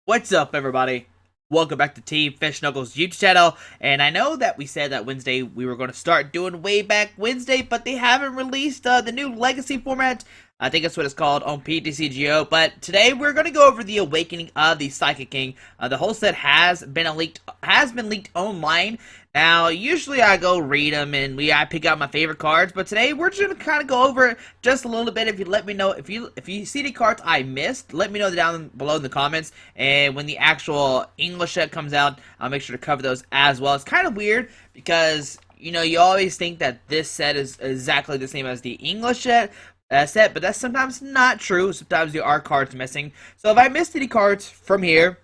What's up, everybody? Welcome back to Team Fish Knuckles YouTube channel. And I know that we said that Wednesday we were going to start doing Way Back Wednesday, but they haven't released the new Legacy format. I think that's what it's called on PTCGO. But today we're going to go over the Awakening of the Psychic King. The whole set has been leaked online. Now, usually I go read them and I pick out my favorite cards, but today we're just gonna kind of go over it just a little bit. If you let me know if you see any cards I missed, let me know down below in the comments. And when the actual English set comes out, I'll make sure to cover those as well. It's kind of weird because you always think that this set is exactly the same as the English set, but that's sometimes not true. Sometimes there are cards missing. So if I missed any cards from here,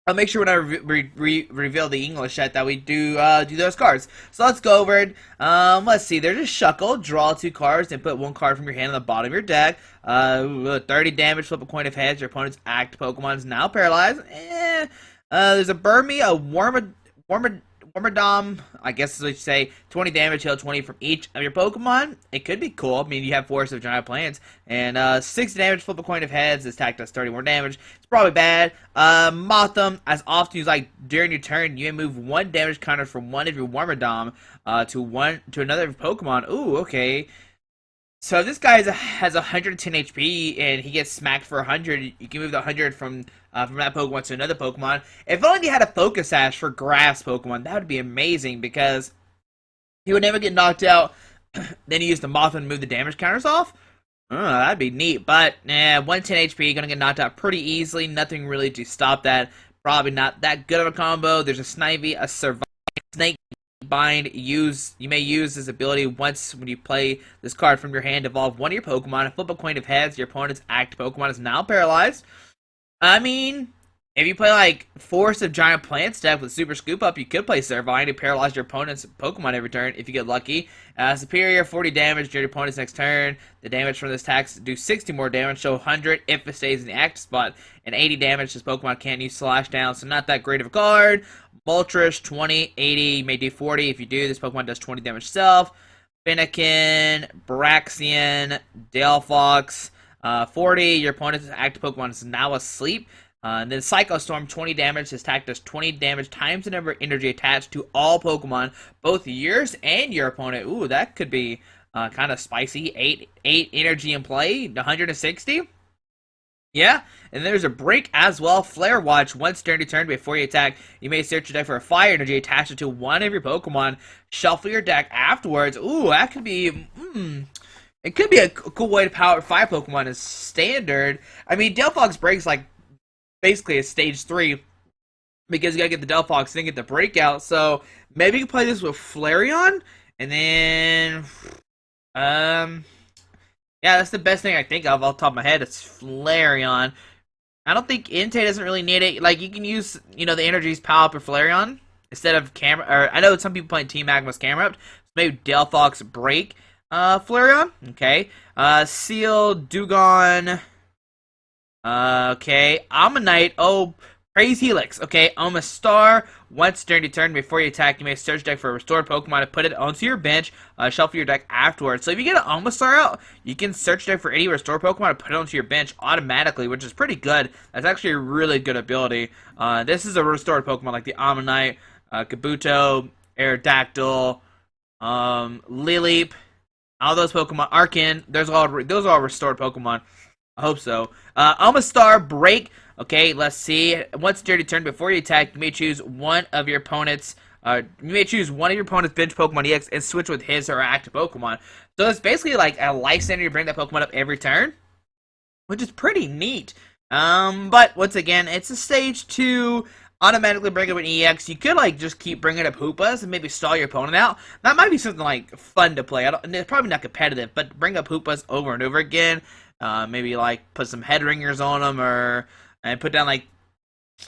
I'll make sure when I reveal the English set that we do those cards. So let's go over it. Let's see. There's a Shuckle. Draw 2 cards and put 1 card from your hand on the bottom of your deck. 30 damage. Flip a coin of heads. Your opponent's active Pokemon is now paralyzed. There's a Burmy, a Wormadam, I guess is what you say. 20 damage, heal 20 from each of your Pokemon. It could be cool. I mean, you have Forest of Giant Plants. And 60 damage, flip a coin of heads. This attack does 30 more damage. It's probably bad. Motham, as often as during your turn, you may move 1 damage counter from one of your Wormadam to another Pokemon. Ooh, okay. So this guy has 110 HP and he gets smacked for 100. You can move the 100 from that Pokemon to another Pokemon. If only they had a Focus Sash for grass Pokemon, that would be amazing because he would never get knocked out. Then he used the Mothman to move the damage counters off. That'd be neat. But 110 HP, gonna get knocked out pretty easily. Nothing really to stop that. Probably not that good of a combo. There's a Snivy, a Survive, Snake Bind. You may use this ability once when you play this card from your hand. Evolve one of your Pokemon and flip a coin of heads. Your opponent's active Pokemon is now paralyzed. I mean, if you play Forest of Giant Plants deck with Super Scoop Up, you could play Servine to paralyze your opponent's Pokemon every turn if you get lucky. Superior, 40 damage during your opponent's next turn. The damage from this attack do 60 more damage, so 100 if it stays in the active spot, and 80 damage. This Pokemon can't use Slash Down, so not that great of a card. Moltres, 20, 80, you may do 40. If you do, this Pokemon does 20 damage itself. Fennekin, Braxian, Delphox, 40. Your opponent's active Pokemon is now asleep. And then Psycho Storm, 20 damage. This attack does 20 damage times the number of energy attached to all Pokemon, both yours and your opponent. Ooh, that could be kind of spicy. 8 energy in play, 160. Yeah, and there's a break as well. Flare Watch. Once during your turn before you attack, you may search your deck for a fire energy attached to one of your Pokemon. Shuffle your deck afterwards. Ooh, that could be... It could be a cool way to power 5 Pokemon as standard. I mean, Delphox breaks basically a stage 3 because you gotta get the Delphox, then get the breakout. So maybe you can play this with Flareon, and then yeah, that's the best thing I think of off the top of my head. It's Flareon. I don't think Entei doesn't really need it. You can use the energies power up for Flareon instead of camera. Or I know some people playing Team Magma's camera up. So maybe Delphox break Flareon. Okay. Seal, Dewgong. Okay, Ammonite. Oh, Praise Helix. Okay, Omastar. Once during your turn before you attack, you may search deck for a restored Pokemon and put it onto your bench. Shuffle your deck afterwards. So if you get an Omastar out, you can search deck for any restored Pokemon and put it onto your bench automatically, which is pretty good. That's actually a really good ability. This is a restored Pokemon like the Ammonite, Kabuto, Aerodactyl, Lileep, all those Pokemon. Arcan. Those are all restored Pokemon. I hope so. Omastar break. Okay, let's see. Once during your turn before you attack, you may choose one of your opponent's. You may choose one of your opponent's bench Pokemon EX and switch with his or her active Pokemon. So it's basically like a life center. You bring that Pokemon up every turn, which is pretty neat. But once again, it's a stage 2. Automatically bring up an EX. You could just keep bringing up Hoopas and maybe stall your opponent out. That might be something fun to play. It's probably not competitive, but bring up Hoopas over and over again. Maybe put some head ringers on them and put down I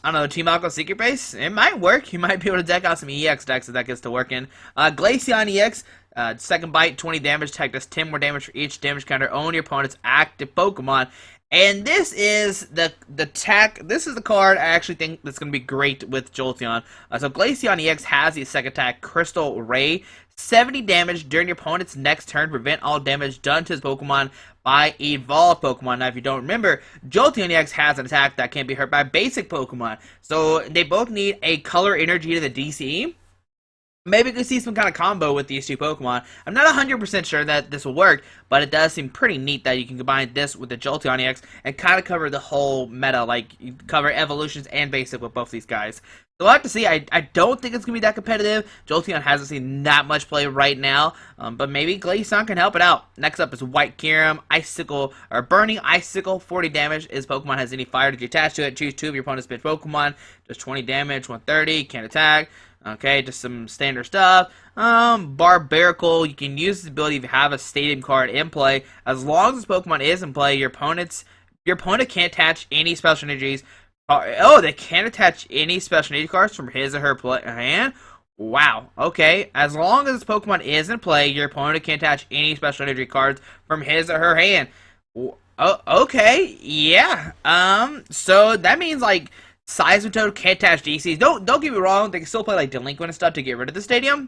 don't know, Team Aqua Secret Base. It might work. You might be able to deck out some EX decks if that gets to working. Glaceon EX, second bite, 20 damage. Attack does 10 more damage for each damage counter on your opponent's active Pokemon. And this is the tech. This is the card I actually think that's going to be great with Jolteon. So Glaceon EX has the second attack, Crystal Ray. 70 damage during your opponent's next turn. Prevent all damage done to his Pokemon by evolved Pokemon. Now, if you don't remember, Jolteon EX has an attack that can be hurt by basic Pokemon. So they both need a color energy to the DCE. Maybe we could see some kind of combo with these two Pokemon. I'm not 100% sure that this will work, but it does seem pretty neat that you can combine this with the Jolteon EX and kind of cover the whole meta, like you cover evolutions and basic with both these guys. So we'll have to see. I don't think it's going to be that competitive. Jolteon hasn't seen that much play right now, but maybe Glaceon can help it out. Next up is White Kyurem, Icicle, or Burning Icicle, 40 damage. His Pokemon has any fire to attach to it. Choose two of your opponent's bench Pokemon. Does 20 damage, 130, can't attack. Okay, just some standard stuff. Barbaracle, you can use this ability if you have a stadium card in play. As long as this Pokemon is in play, your opponent can't attach any special energies. Oh, they can't attach any special energy cards from his or her hand? Wow, okay. As long as this Pokemon is in play, your opponent can't attach any special energy cards from his or her hand. Oh, okay, yeah. So that means, like, Seismitoad can't attach DCs. Don't get me wrong, they can still play like Delinquent and stuff to get rid of the stadium.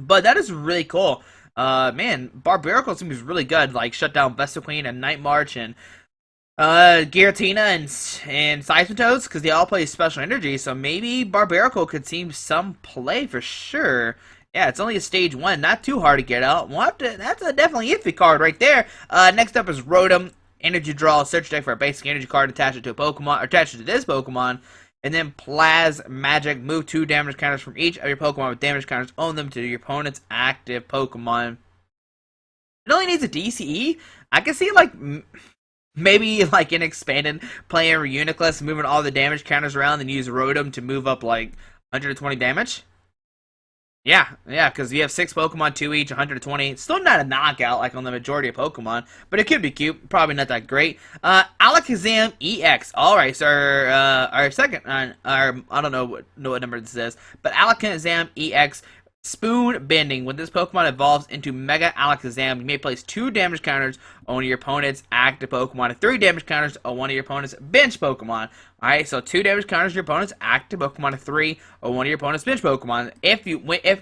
But that is really cool. Man, Barbaracle seems really good. Like shut down Vespiquen and Night March and Giratina and Seismitoads because they all play special energy. So maybe Barbaracle could see some play for sure. Yeah, it's only a stage 1, not too hard to get out. We'll have to, that's a definitely iffy card right there. Next up is Rotom. Energy draw, search deck for a basic energy card, attach it to a Pokemon, or attach it to this Pokemon, and then Magic, move 2 damage counters from each of your Pokemon with damage counters, own them to your opponent's active Pokemon. It only needs a DCE. I can see, like, maybe, like, an expanded playing Reuniclus, moving all the damage counters around, and use Rotom to move up, like, 120 damage. Yeah, because you have 6 Pokemon, 2 each, 120. It's still not a knockout like on the majority of Pokemon, but it could be cute. Probably not that great. Alakazam EX. Alright, so our second, I don't know what number this is, but Alakazam EX. Spoon Bending. When this Pokemon evolves into Mega Alakazam, you may place 2 damage counters on one of your opponent's active Pokemon and 3 damage counters on one of your opponent's bench Pokemon. Alright, so 2 damage counters on your opponent's active Pokemon and 3 on one of your opponent's bench Pokemon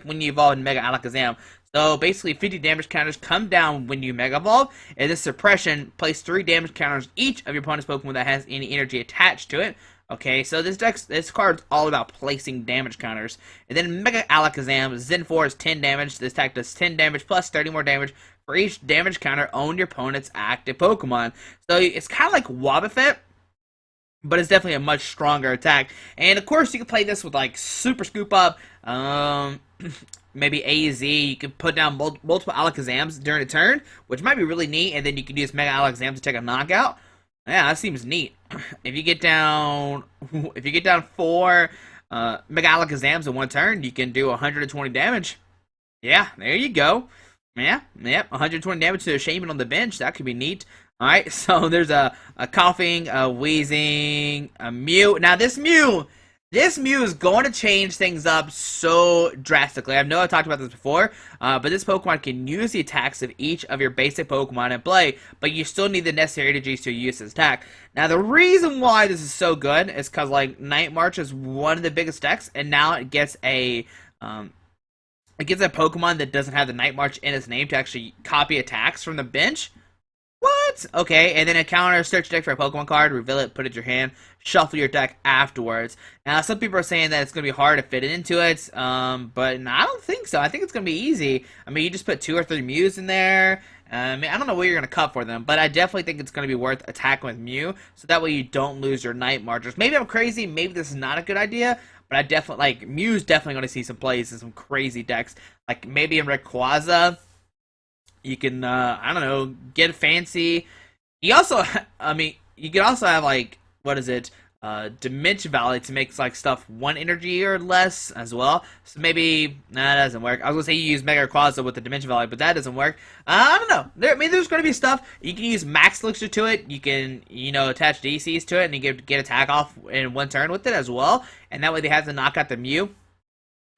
when you evolve in Mega Alakazam. So basically 50 damage counters come down when you Mega Evolve, and this suppression, place 3 damage counters each of your opponent's Pokemon that has any energy attached to it. Okay, so this card's all about placing damage counters. And then Mega Alakazam, Zen 4 is 10 damage. This attack does 10 damage plus 30 more damage for each damage counter on your opponent's active Pokemon. So it's kind of like Wobbuffet, but it's definitely a much stronger attack. And of course, you can play this with like Super Scoop Up, maybe AZ. You can put down multiple Alakazams during a turn, which might be really neat. And then you can use Mega Alakazam to take a knockout. Yeah, that seems neat. If you get down 4 Mega Alakazams in one turn, you can do 120 damage. Yeah, there you go. Yeah, 120 damage to a Shaman on the bench. That could be neat. Alright, so there's a coughing, a wheezing, a Mew. Now this Mew is going to change things up so drastically. I know I talked about this before, but this Pokemon can use the attacks of each of your basic Pokemon in play, but you still need the necessary energies to use this attack. Now, the reason why this is so good is because, like, Night March is one of the biggest decks, and now it gets a Pokemon that doesn't have the Night March in its name to actually copy attacks from the bench. What? Okay, and then a counter, search deck for a Pokemon card, reveal it, put it in your hand, shuffle your deck afterwards. Now, some people are saying that it's going to be hard to fit it into it, but I don't think so. I think it's going to be easy. I mean, you just put 2 or 3 Mews in there. I mean, I don't know what you're going to cut for them, but I definitely think it's going to be worth attacking with Mew, so that way you don't lose your Night Marchers. Maybe I'm crazy, maybe this is not a good idea, but I definitely, like, Mew's definitely going to see some plays in some crazy decks. Like, maybe in Rayquaza, you can, I don't know, get fancy. You also, I mean, you can also have, like, what is it, Dimension Valley to make, like, stuff 1 energy or less as well. So maybe, nah, that doesn't work. I was going to say you use Mega Rayquaza with the Dimension Valley, but that doesn't work. I don't know. There's going to be stuff. You can use Max Elixir to it. You can, you know, attach DCs to it, and you get attack off in 1 turn with it as well. And that way they have to knock out the Mew.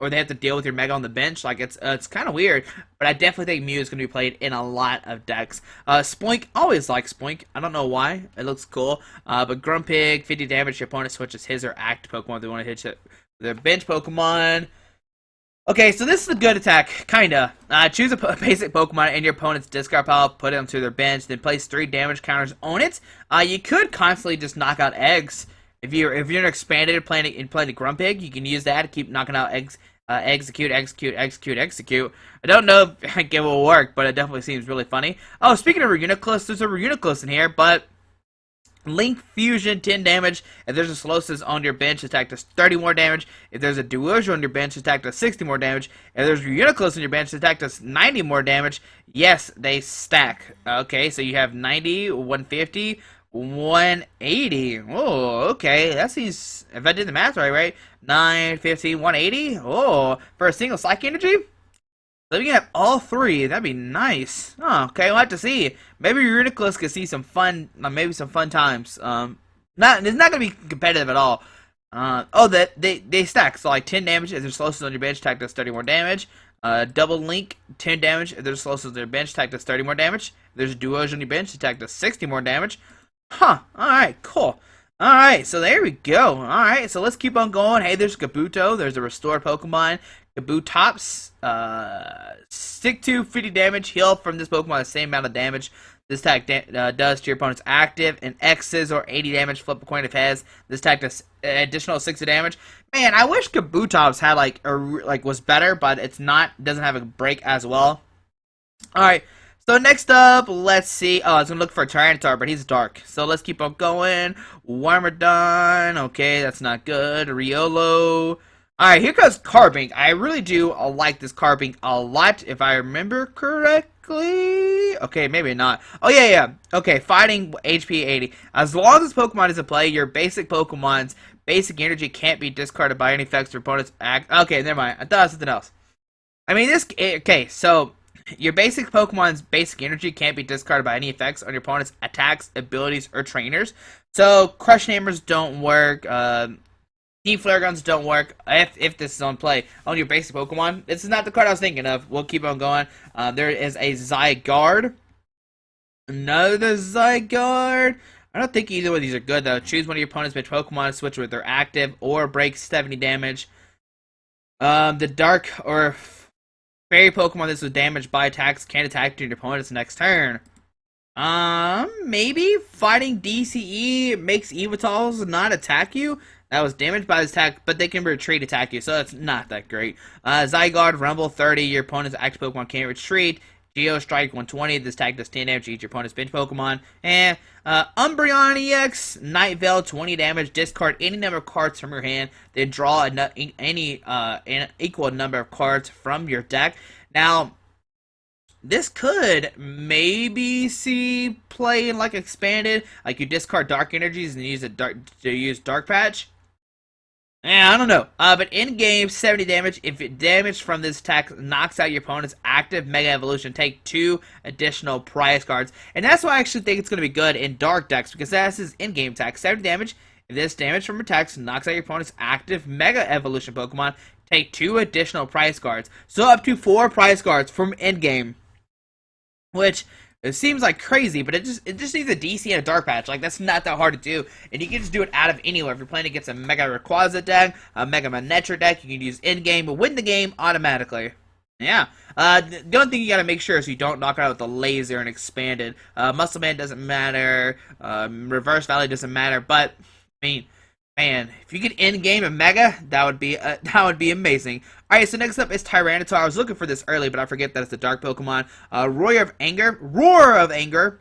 or they have to deal with your Mega on the bench. Like, it's kind of weird, but I definitely think Mew is going to be played in a lot of decks. Spoink, always like Spoink. I don't know why. It looks cool. But Grumpig, 50 damage. Your opponent switches his or active Pokemon. They want to hit their bench Pokemon. Okay, so this is a good attack, kinda. Choose a basic Pokemon in your opponent's discard pile, put it onto their bench, then place 3 damage counters on it. You could constantly just knock out eggs. If you're expanded playing a Grumpig, you can use that to keep knocking out eggs. Execute. I don't know if it will work, but it definitely seems really funny. Oh, speaking of Reuniclus, there's a Reuniclus in here, but Link Fusion, 10 damage. If there's a Solosis on your bench, attack does 30 more damage. If there's a Duojo on your bench, attack does 60 more damage. If there's Reuniclus on your bench, attack does 90 more damage. Yes, they stack. Okay, so you have 90, 150, 180. Oh, okay. That seems, if I did the math right? 9, 15, 180? Oh, for a single Psychic Energy? So we can have all 3. That'd be nice. Oh, okay, we'll have to see. Maybe Reuniclus could see some fun, maybe some fun times. It's not gonna be competitive at all. They stack. So like 10 damage if there's Solosis on your bench, attack does 30 more damage. Double Link, 10 damage if there's Solosis on your bench, attack does 30 more damage. If there's a Duojo on your bench, attack does 60 more damage. Huh. All right. Cool. All right. So there we go. All right. So let's keep on going. Hey, there's Kabuto. There's a restored Pokemon. Kabutops, stick to 50 damage, heal from this Pokemon the same amount of damage this attack does to your opponent's active, and X's or 80 damage, flip a coin if has. This attack does additional 60 damage. Man, I wish Kabutops had was better, but it's not, doesn't have a break as well. Alright, so next up, let's see. Oh, I was gonna look for a Tyranitar, but he's dark. So let's keep on going. Wormadon, okay, that's not good. Riolo. Alright, here goes Carbink. I really do like this Carbink a lot, if I remember correctly. Okay, maybe not. Oh, yeah. Okay, fighting HP 80. As long as Pokemon is in play, your basic Pokemon's basic energy can't be discarded by any effects or opponent's act. Okay, never mind. I thought it was something else. I mean, okay, so your basic Pokemon's basic energy can't be discarded by any effects on your opponent's attacks, abilities, or trainers. So, Crush Hammers don't work, Deep Flare Guns don't work if this is on play on your basic Pokemon. This is not the card I was thinking of. We'll keep on going. There is a Zygarde. Another Zygarde. I don't think either of these are good, though. Choose one of your opponent's bench Pokemon, switch with their active, or break 70 damage. The Dark or Fairy Pokemon this was damaged by attacks can't attack during your opponent's next turn. Maybe Fighting DCE makes Evital's not attack you. That was damaged by this attack, but they can retreat attack you, so that's not that great. Zygarde, Rumble 30, your opponent's active Pokemon can't retreat. Geo Strike 120, this attack does 10 damage to each your opponent's bench Pokemon. And Umbreon EX, Night Veil, 20 damage, discard any number of cards from your hand, then draw an equal number of cards from your deck. Now, this could maybe see play in expanded, like you discard dark energies and use dark patch. I don't know. But in game, 70 damage. If it damage from this attack knocks out your opponent's active Mega Evolution, take 2 additional prize cards. And that's why I actually think it's going to be good in dark decks, because that's his in-game attack. 70 damage. If this damage from attacks knocks out your opponent's active Mega Evolution Pokemon, take 2 additional prize cards. So up to 4 prize cards from in-game. Which, it seems like crazy, but it just needs a DC and a dark patch. That's not that hard to do. And you can just do it out of anywhere. If you're playing against a Mega Rayquaza deck, a Mega Manectra deck, you can use in-game, but win the game automatically. Yeah. The only thing you gotta make sure is you don't knock it out with the laser and expanded. Muscle Man doesn't matter. Reverse Valley doesn't matter. But, I mean, man, if you get in-game a Mega, that would be amazing. Alright, so next up is Tyranitar. I was looking for this early, but I forget that it's the Dark Pokemon. Roar of Anger.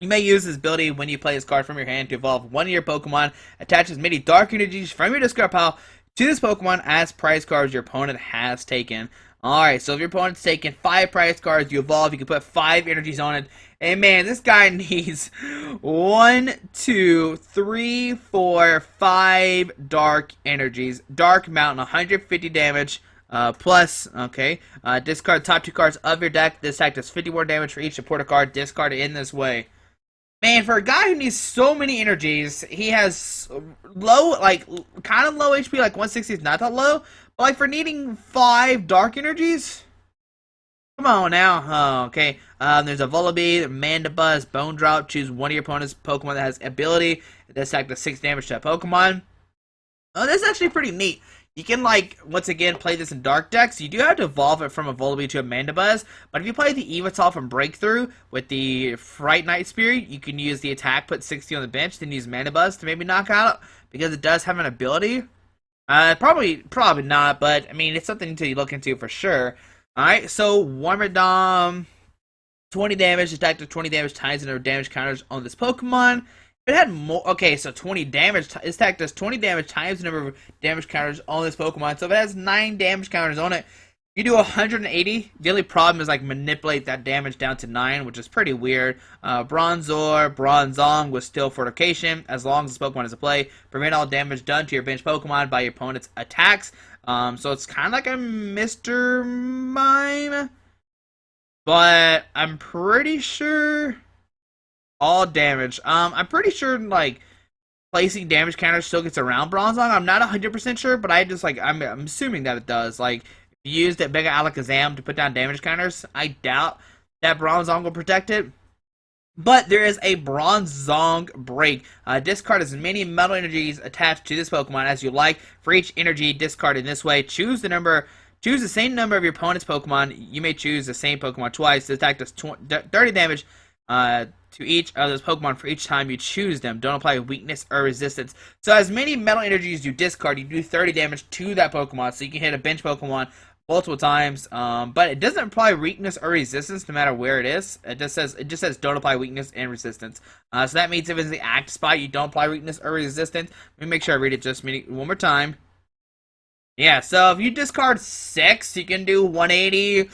You may use this ability when you play this card from your hand to evolve one of your Pokemon. Attach as many Dark Energies from your discard pile to this Pokemon as prize cards your opponent has taken. Alright, so if your opponent's taken 5 prize cards, you evolve, you can put 5 energies on it. And man, this guy needs 1, 2, 3, 4, 5 dark energies. Dark Mountain, 150 damage. Plus, okay, discard top 2 cards of your deck. This attack does 50 more damage for each supporter card discarded in this way. Man, for a guy who needs so many energies, he has low, kind of low HP, 160 is not that low, Like for needing 5 dark energies? Come on now. Oh, okay. There's a Vullaby, Mandibuzz, Bone Drop. Choose one of your opponent's Pokemon that has ability. This act does 6 damage to a Pokemon. Oh, that's actually pretty neat. You can, like, once again, play this in Dark decks. You do have to evolve it from a Vullaby to a Mandibuzz, but if you play the Yveltal from Breakthrough with the Fright Night Spirit, you can use the attack, put 60 on the bench, then use Mandibuzz to maybe knock out, because it does have an ability. Probably not, but, I mean, it's something to look into for sure. Alright, so, Wormadam, 20 damage, attack to 20 damage times the number of damage counters on this Pokemon. It had more. Okay, so 20 damage. This attack does 20 damage times the number of damage counters on this Pokemon. So if it has 9 damage counters on it, you do 180. The only problem is like manipulate that damage down to 9, which is pretty weird. Bronzor, Bronzong with Steel Fortification. As long as this Pokemon is a play, prevent all damage done to your bench Pokemon by your opponent's attacks. So it's kind of like a Mr. Mime, but I'm pretty sure. All damage. I'm pretty sure, like, placing damage counters still gets around Bronzong. I'm not 100% sure, but I just, like, I'm assuming that it does. Like, if you use that Mega Alakazam to put down damage counters, I doubt that Bronzong will protect it. But there is a Bronzong break. Discard as many metal energies attached to this Pokemon as you like. For each energy discarded in this way, choose the same number of your opponent's Pokemon. You may choose the same Pokemon twice. The attack does 30 damage to each of those Pokemon for each time you choose them. Don't apply weakness or resistance. So as many metal energies you discard, you do 30 damage to that Pokemon. So you can hit a bench Pokemon multiple times. But it doesn't apply weakness or resistance no matter where it is. It just says don't apply weakness and resistance. So that means if it's the active spot, you don't apply weakness or resistance. Let me make sure I read it just one more time. Yeah, so if you discard 6, you can do 180.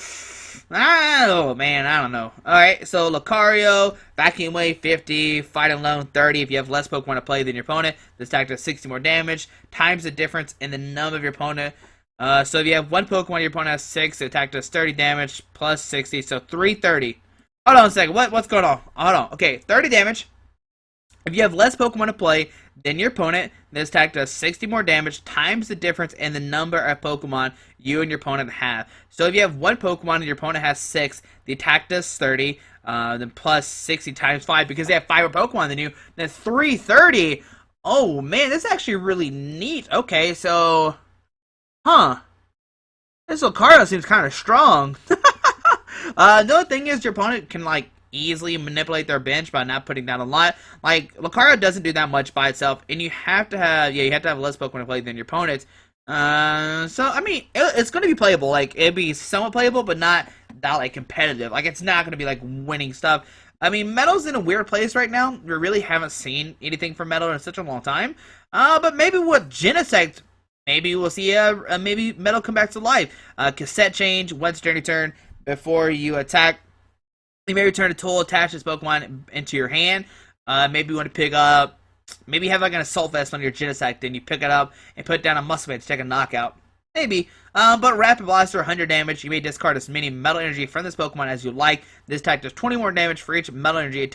Oh, man, I don't know. Alright, so Lucario, Vacuum Wave 50, Fight Alone 30. If you have less Pokemon to play than your opponent, this attack does 60 more damage, times the difference in the number of your opponent. So if you have one Pokemon, your opponent has 6, the attack does 30 damage, plus 60, so 330. Hold on a second, what's going on? Hold on, okay, 30 damage. If you have less Pokemon to play than your opponent, this attack does 60 more damage times the difference in the number of Pokemon you and your opponent have. So if you have one Pokemon and your opponent has 6, the attack does 30, then plus 60 times 5 because they have 5 more Pokemon than you. Then 330. Oh man, this is actually really neat. Okay, so, this Lucario seems kind of strong. The other thing is your opponent can like easily manipulate their bench by not putting down a lot. Like, Lucario doesn't do that much by itself, and you have to have less Pokemon to play than your opponents. So, I mean, it's going to be playable. Like, it'll be somewhat playable, but not that, like, competitive. Like, it's not going to be, like, winning stuff. I mean, Metal's in a weird place right now. We really haven't seen anything from Metal in such a long time. But maybe with Genesect, maybe we'll see maybe Metal come back to life. Cassette change, once during your turn, before you attack, you may return a tool, attach this Pokemon into your hand. Maybe you want to pick up, maybe you have like an Assault Vest on your Genesect, then you pick it up and put it down a Muscle to take a knockout. Maybe. But Rapid Blaster, 100 damage. You may discard as many Metal Energy from this Pokemon as you like. This type does 20 more damage for each Metal Energy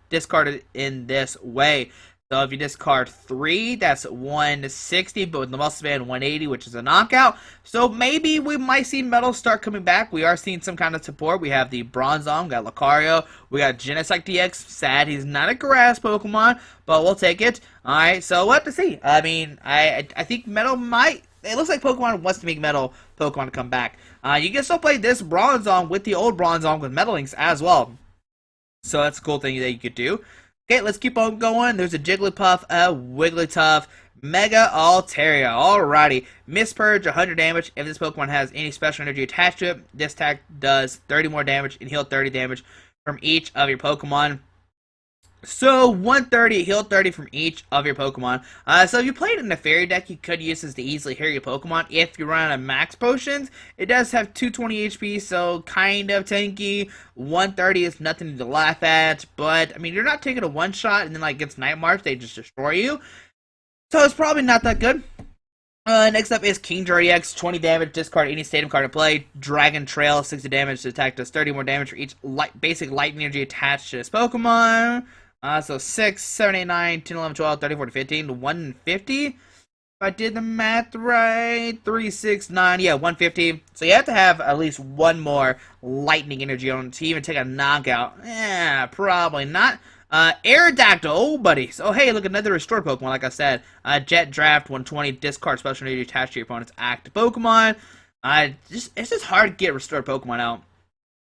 discarded in this way. So if you discard 3, that's 160, but with the Muscle Band, 180, which is a knockout. So maybe we might see Metal start coming back. We are seeing some kind of support. We have the Bronzong, we got Lucario, we got Genesect DX. Sad he's not a grass Pokemon, but we'll take it. Alright, so we'll have to see. I mean, I think Metal might. It looks like Pokemon wants to make Metal Pokemon to come back. You can still play this Bronzong with the old Bronzong with Metal Links as well. So that's a cool thing that you could do. Okay, let's keep on going. There's a Jigglypuff, a Wigglytuff, Mega Altaria. Alrighty. Mispurge, 100 damage. If this Pokemon has any special energy attached to it, this attack does 30 more damage and heal 30 damage from each of your Pokemon. So, 130, heal 30 from each of your Pokemon. So if you played in a Fairy deck, you could use this to easily heal your Pokemon. If you run out of max potions, it does have 220 HP, so kind of tanky. 130 is nothing to laugh at, but, I mean, you're not taking a one-shot, and then, like, against Night March, they just destroy you. So it's probably not that good. Next up is Kingdra EX, 20 damage, discard any stadium card to play. Dragon Trail, 60 damage, the attack does 30 more damage for each basic lightning energy attached to this Pokemon. So 6, 7, 8, 9, 10, 11, 12, 13, 14, 15, 150. I did the math right, 369, yeah, 150. So you have to have at least one more lightning energy on to even take a knockout. Yeah, probably not. Aerodactyl, oh buddy. So hey, look, another restored Pokemon, like I said. Jet Draft, 120, discard special energy attached to your opponent's active Pokemon. It's just hard to get restored Pokemon out.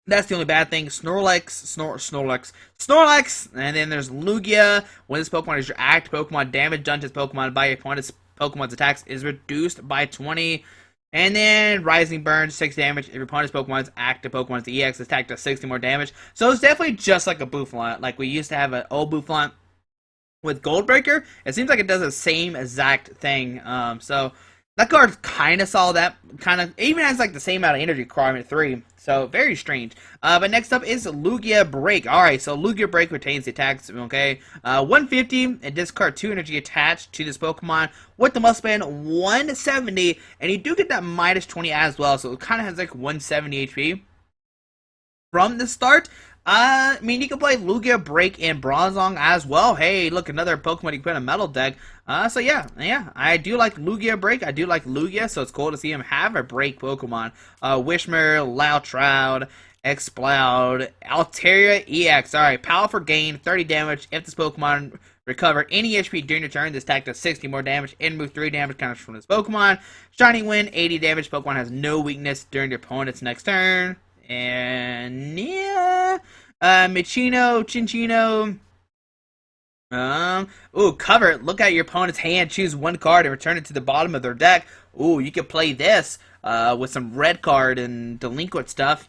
That's the only bad thing. Snorlax, and then there's Lugia. When this Pokemon is your active Pokemon, damage done to this Pokemon by your opponent's Pokemon's attacks is reduced by 20. And then Rising Burn, 6 damage. If your opponent's Pokemon's active Pokemon's EX attack does 60 more damage. So it's definitely just like a Boufflant. Like we used to have an old Boufflant with Goldbreaker. It seems like it does the same exact thing. So that card kind of saw that, even has like the same amount of energy requirement, 3. So very strange. But next up is Lugia Break. Alright, so Lugia Break retains the attacks, okay? 150 and discard 2 energy attached to this Pokemon with the must spend 170. And you do get that minus 20 as well, so it kind of has like 170 HP from the start. I mean, you can play Lugia Break and Bronzong as well. Hey, look, another Pokemon you can put in a metal deck. So yeah, I do like Lugia Break. I do like Lugia, so it's cool to see him have a break Pokemon. Wishmer, Loutroud, Exploud, Altaria EX. Alright, powerful gain, 30 damage. If this Pokemon recovered any HP during your turn, this attack does 60 more damage. And move 3 damage comes from this Pokemon. Shining Wind, 80 damage. Pokemon has no weakness during your opponent's next turn. And yeah, Michino, Chinchino. Cover. Look at your opponent's hand, choose one card, and return it to the bottom of their deck. Ooh, you could play this with some red card and delinquent stuff.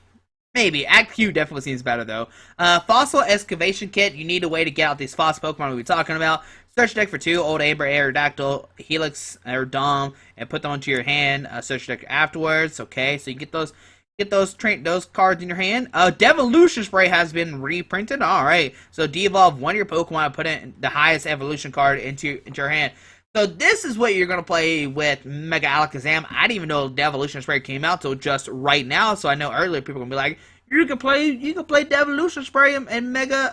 Maybe. Act Q definitely seems better, though. Fossil Excavation Kit. You need a way to get out these fossil Pokemon we'll be talking about. Search deck for 2, Old Abra, Aerodactyl, Helix, or Dom, and put them into your hand. Search deck afterwards. Okay, so you get those cards in your hand. Devolution Spray has been reprinted. Alright. So de-evolve one of your Pokemon and put in the highest evolution card into your hand. So this is what you're going to play with Mega Alakazam. I didn't even know Devolution Spray came out till just right now. So I know earlier people are going to be like, you can play Devolution Spray and Mega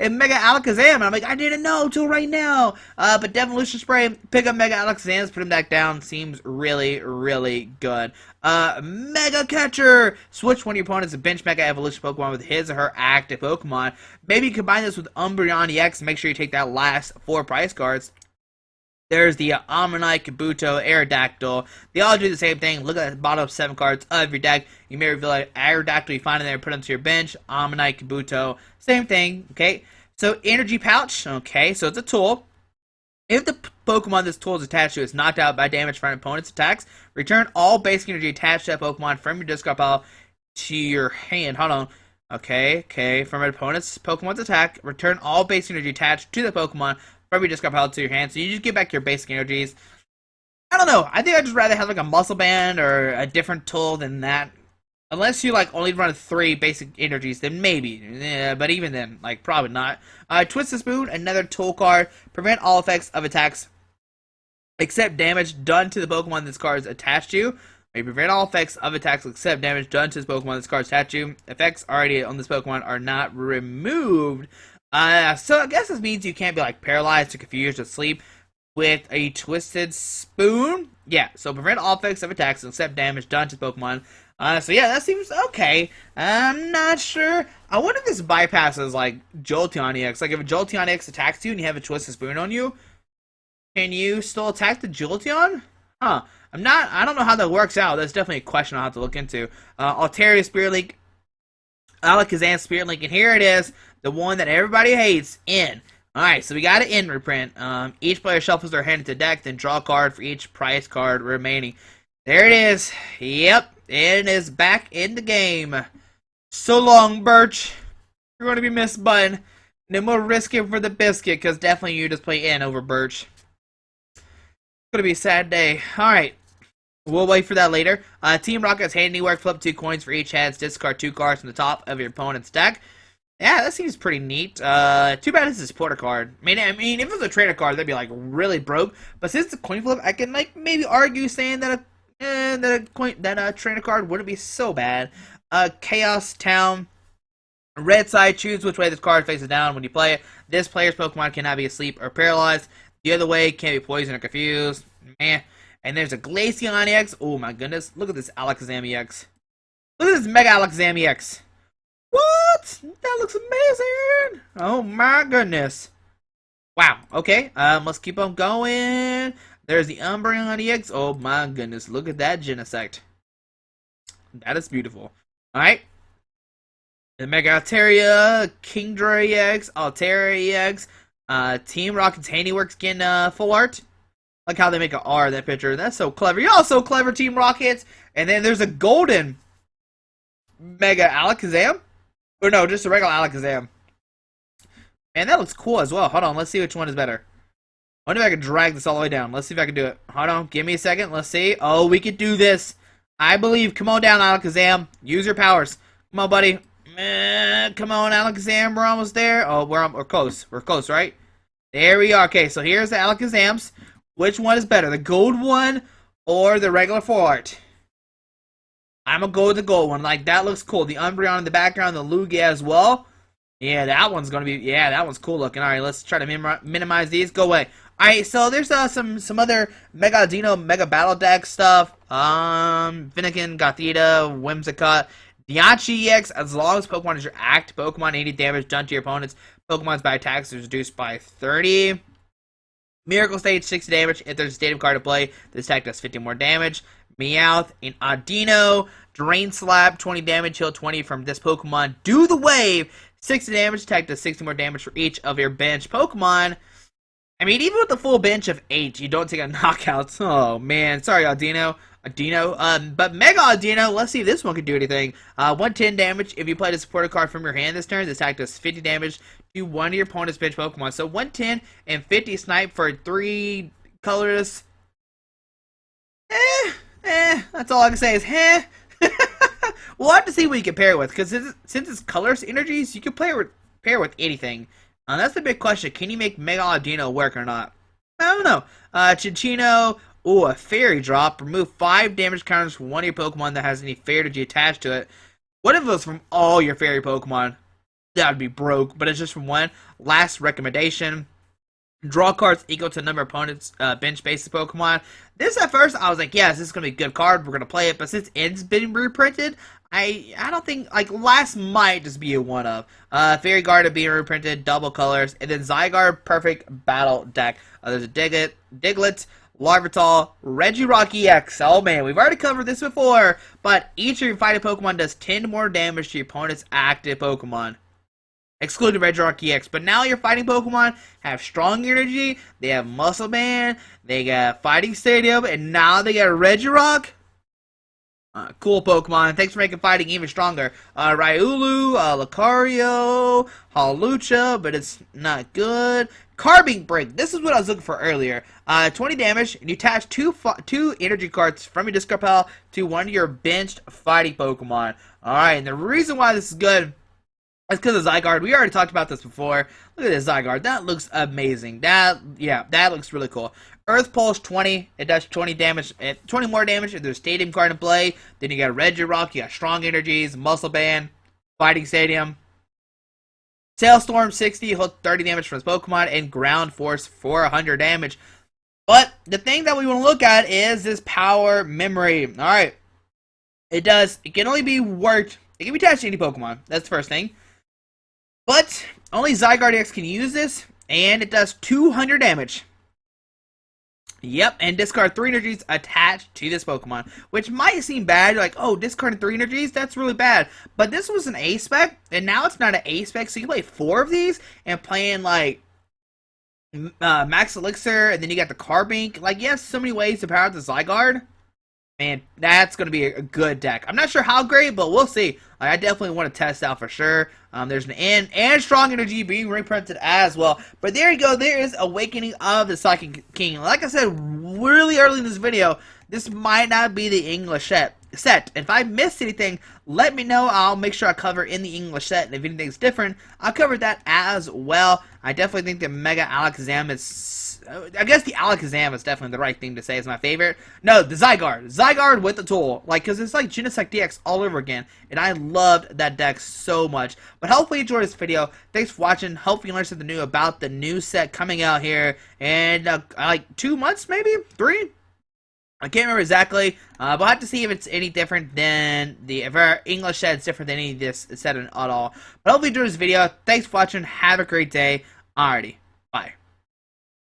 Alakazam. And I'm like, I didn't know till right now. But Devolution Spray, pick up Mega Alakazam, put him back down. Seems really, really good. Mega Catcher! Switch one of your opponents to bench Mega Evolution Pokemon with his or her active Pokemon. Maybe combine this with Umbreon EX. Make sure you take that last 4 prize cards. There's the Ammonite, Kabuto, Aerodactyl. They all do the same thing. Look at the bottom 7 cards of your deck. You may reveal an Aerodactyl you find in there, put them to your bench. Ammonite, Kabuto, same thing, okay? So, Energy Pouch, okay, so it's a tool. If the Pokemon this tool is attached to is knocked out by damage from an opponent's attacks, return all basic energy attached to that Pokemon from your discard pile to your hand. Hold on. Okay. From an opponent's Pokemon's attack, return all basic energy attached to the Pokemon from your discard pile to your hand. So you just get back your basic energies. I don't know. I think I'd just rather have like a muscle band or a different tool than that. Unless you like only run 3 basic energies, then maybe. Yeah, but even then, like probably not. Twisted Spoon, another tool card. Prevent all effects of attacks except damage done to the Pokemon this card is attached to. May prevent all effects of attacks except damage done to this Pokemon this card is attached to. Effects already on this Pokemon are not removed. So I guess this means you can't be like paralyzed or confused or sleep with a Twisted Spoon. Yeah, so prevent all effects of attacks except damage done to the Pokemon. So yeah, that seems okay. I'm not sure. I wonder if this bypasses like Jolteon EX. Like if a Jolteon EX attacks you and you have a Twisted Spoon on you, can you still attack the Jolteon? Huh. I don't know how that works out. That's definitely a question I'll have to look into. Altaria Spirit Link, Alakazam Spirit Link, and here it is, the one that everybody hates, N. Alright, so we got an N reprint. Each player shuffles their hand into deck, then draw a card for each prize card remaining. There it is. Yep. It is back in the game. So long, Birch. You're going to be missed, bud. No more risking for the biscuit, because definitely you just play N over Birch. It's going to be a sad day. Alright. We'll wait for that later. Team Rocket's handy work. Flip 2 coins for each heads. Discard 2 cards from the top of your opponent's deck. Yeah, that seems pretty neat. Too bad it's a supporter card. I mean, if it was a trainer card, that'd be like really broke. But since it's a coin flip, I can like maybe argue saying that a trainer card wouldn't be so bad. Chaos Town. Red side, choose which way this card faces down when you play it. This player's Pokemon cannot be asleep or paralyzed. The other way, can't be poisoned or confused. Meh. And there's a Glaceon EX. Oh my goodness. Look at this Alakazam EX. Look at this Mega Alakazam EX. What? That looks amazing. Oh my goodness. Wow. Okay. Let's keep on going. There's the Umbreon EX. Oh my goodness. Look at that Genesect. That is beautiful. Alright. The Mega Altaria, Kingdra EX, Altaria EX, Team Rocket's Handiworks getting full art. Like how they make an R in that picture. That's so clever. You're all so clever, Team Rockets. And then there's a golden Mega Alakazam. Or no, just a regular Alakazam. Man, that looks cool as well. Hold on, let's see which one is better. I wonder if I can drag this all the way down. Let's see if I can do it. Hold on, give me a second. Let's see. Oh, we can do this. I believe. Come on down, Alakazam. Use your powers. Come on, buddy. Come on, Alakazam. We're almost there. Oh, we're close. We're close, right? There we are. Okay, so here's the Alakazams. Which one is better, the gold one or the regular full art? I'm gonna go with the gold one. Like, that looks cool. The Umbreon in the background, the Lugia as well. Yeah, that one's gonna be. Yeah, that one's cool looking. All right, let's try to minimize these. Go away. All right, so there's some other Mega Dino, Mega Battle Deck stuff. Finnegan, Gothita, Whimsicott, Diancie EX. As long as Pokemon is your act, Pokemon 80 damage done to your opponents. Pokemon's by attacks is reduced by 30. Miracle Stage, 60 damage. If there's a Stadium card to play, this attack does 50 more damage. Meowth and Audino. Drain Slap, 20 damage, heal 20 from this Pokemon. Do the Wave, 60 damage, attack does 60 more damage for each of your bench Pokemon. I mean, even with the full bench of 8, you don't take a knockout. Oh, man. Sorry, Audino. But Mega Audino, let's see if this one can do anything. 110 damage. If you play the supporter card from your hand this turn, this attack does 50 damage to one of your opponent's bench Pokemon. So 110 and 50 snipe for 3 colorless. That's all I can say is, We'll have to see what you can pair it with, because since it's colorless energies, you can pair with anything. That's the big question. Can you make Mega Audino work or not? I don't know. Cinccino. Ooh, a Fairy Drop. Remove 5 damage counters from one of your Pokemon that has any Fairy Energy attached to it. What if it was from all your Fairy Pokemon? That would be broke, but it's just from one. Last recommendation. Draw cards equal to the number of opponents' bench basis Pokemon. This at first I was like, yes, this is gonna be a good card. We're gonna play it, but since it's been reprinted, I don't think, like, last might just be a one of. Fairy Guard being reprinted, double colors, and then Zygarde Perfect Battle Deck. There's a Diglett, Larvital, Regirock EX. Oh man, we've already covered this before, but each of your fighting Pokemon does 10 more damage to your opponent's active Pokemon. Excluding Regirock EX. But now your fighting Pokemon have strong energy, they have Muscle Band, they got Fighting Stadium, and now they got Regirock. Cool Pokemon. Thanks for making fighting even stronger. Riolu, Lucario, Hawlucha, but it's not good. Carbine Break. This is what I was looking for earlier. 20 damage, and you attach two energy cards from your discard pile to one of your benched fighting Pokemon. Alright, and the reason why this is good is because of Zygarde. We already talked about this before. Look at this Zygarde. That looks amazing. That looks really cool. Earth Pulse 20, it does 20 damage, 20 more damage if there's Stadium card in play. Then you got Regirock, you got Strong Energies, Muscle Band, Fighting Stadium. Tailstorm 60, he'll 30 damage from his Pokemon, and Ground Force for 100 damage. But the thing that we want to look at is this Power Memory. Alright. It can only be worked, it can be attached to any Pokemon. That's the first thing. But only Zygarde X can use this, and it does 200 damage. Yep, and discard 3 energies attached to this Pokemon, which might seem bad. You're like, oh, discarding 3 energies? That's really bad. But this was an A-Spec, and now it's not an A-Spec, so you can play 4 of these, and playing, like, Max Elixir, and then you got the Carbink. Like, you have so many ways to power up the Zygarde. Man, that's going to be a good deck. I'm not sure how great, but we'll see. I definitely want to test out for sure. There's an N and Strong Energy being reprinted as well. But there you go. There is Awakening of the Psychic King. Like I said really early in this video, this might not be the English set. set. If I missed anything, let me know. I'll make sure I cover in the English set, and if anything's different, I'll cover that as well. I definitely think the Mega Alakazam is... I guess the Alakazam is definitely the right thing to say is my favorite. No, the Zygarde. Zygarde with the tool. Like, because it's like Genesect DX all over again, and I loved that deck so much. But hopefully you enjoyed this video. Thanks for watching. Hopefully you learned something new about the new set coming out here in, like, 2 months, maybe? 3? I can't remember exactly, but I'll have to see if it's any different than if our English set is different than any of this set at all. But hopefully you enjoyed this video. Thanks for watching. Have a great day. Alrighty.